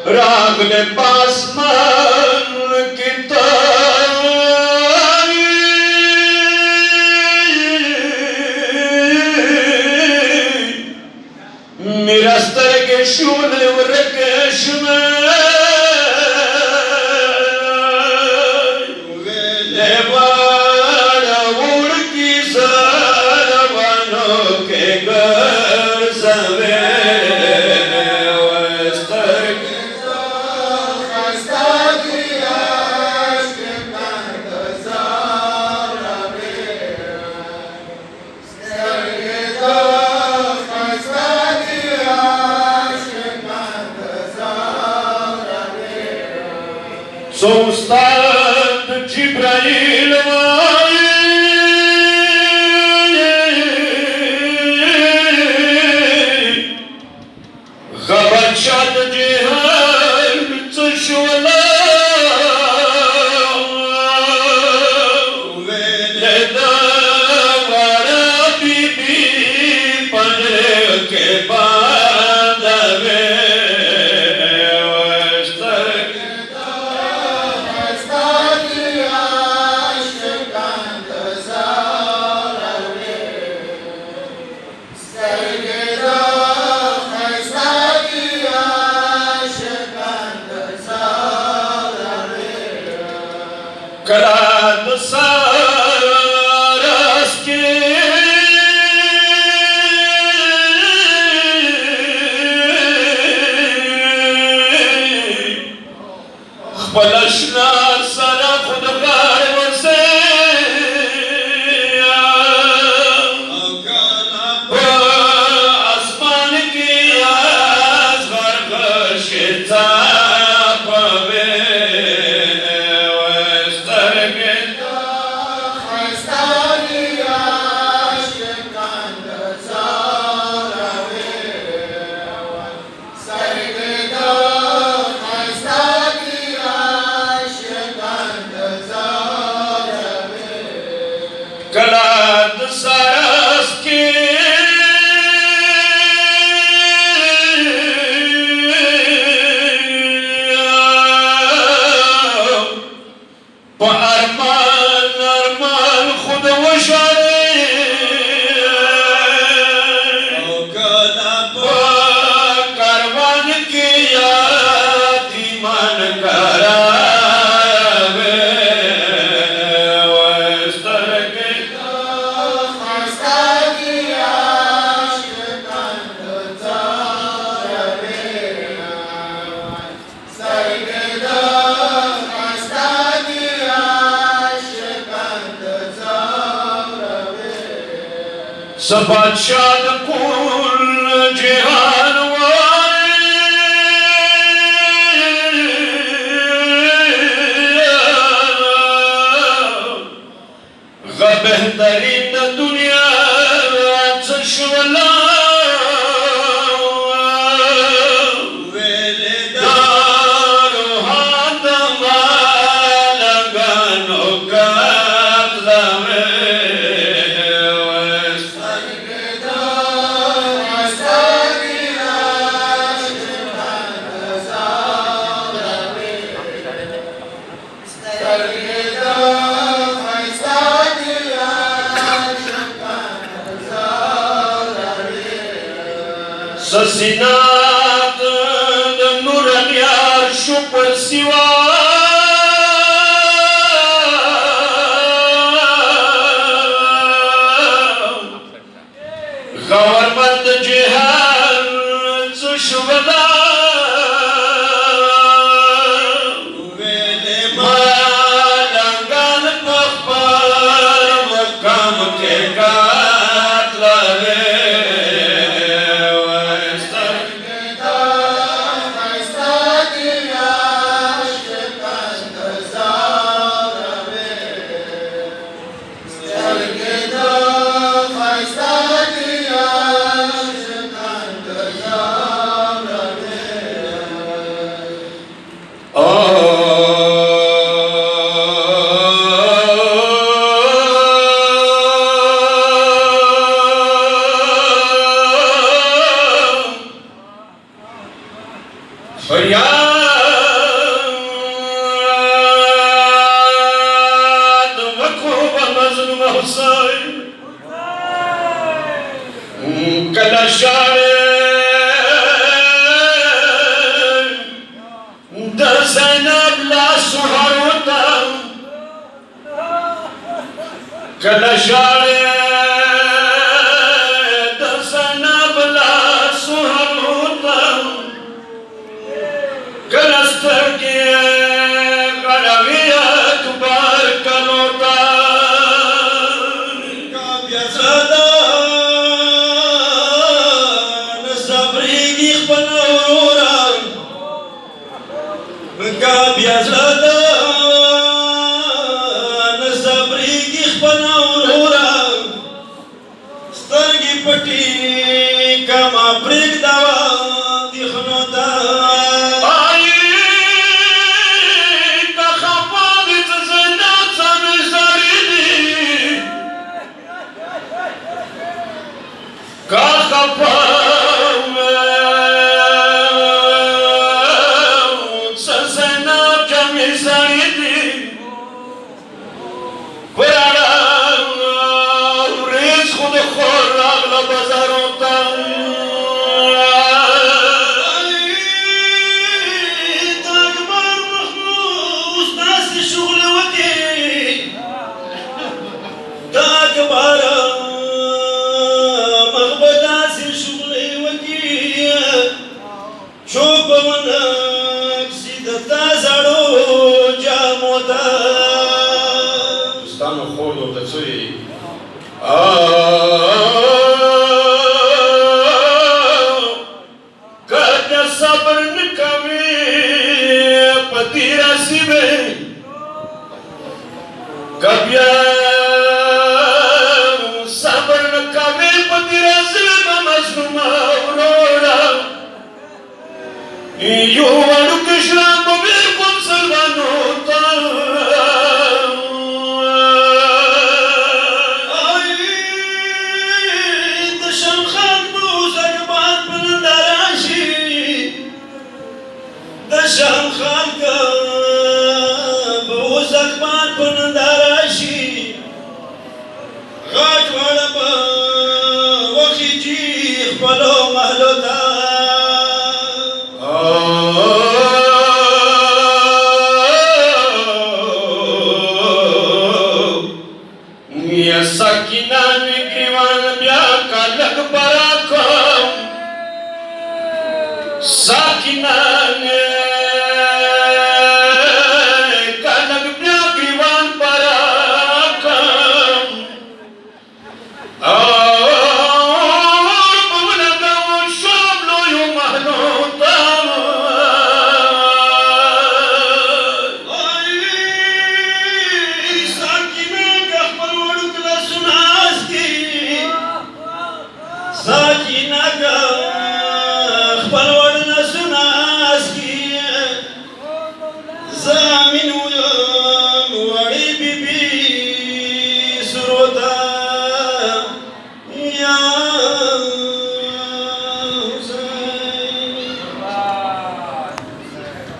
रागले पासमान की निरस्तर के शून्य वरकेश में लेवाड़ा उड़ की सरवनों के घर सवे Ustad Jibrail Gabachad Jihar Tshwala Leda Vara Bibi Panre ke Badave Kalat saras ke Khalashna sara khud ghar wase Asman ki azghar khashta pave Kalat saras ke pa arman khud washare karvan ki yaad iman kara Sabadshad kul jihan behtarin dunya tshwala veledaro hadama lagano katlame Sasinat de Nuraniar Shupar Siwa Gawarmand Jihan Tshwala Malangan Pakhpar Makam ke Katlare فریاد وکوب مظلوم حسین کله ژاړې د زینب لاسو هارو ته کله ژاړې د زینب لاسو هارو ته کله سترګې غړوي اکبر کلو ته بیا زړه ده نه صبرېږي خپل وروره بیا زړه ده نه صبرېږي خپل وروره سترګې پټې کما پرېږده دې خنو ته کله صبر نه کوي په دې رسېږي کبیا صبر نه کوي په دې رسېږي مظلوم وروره یو وړو کشران په کوم سلوانو ته شام خان کا بوز اکبر پنداراشی غاٹ والا با وخی جی خپلو محلو تا یا ساکینان گریوان بیا کالک برا کم ساکینان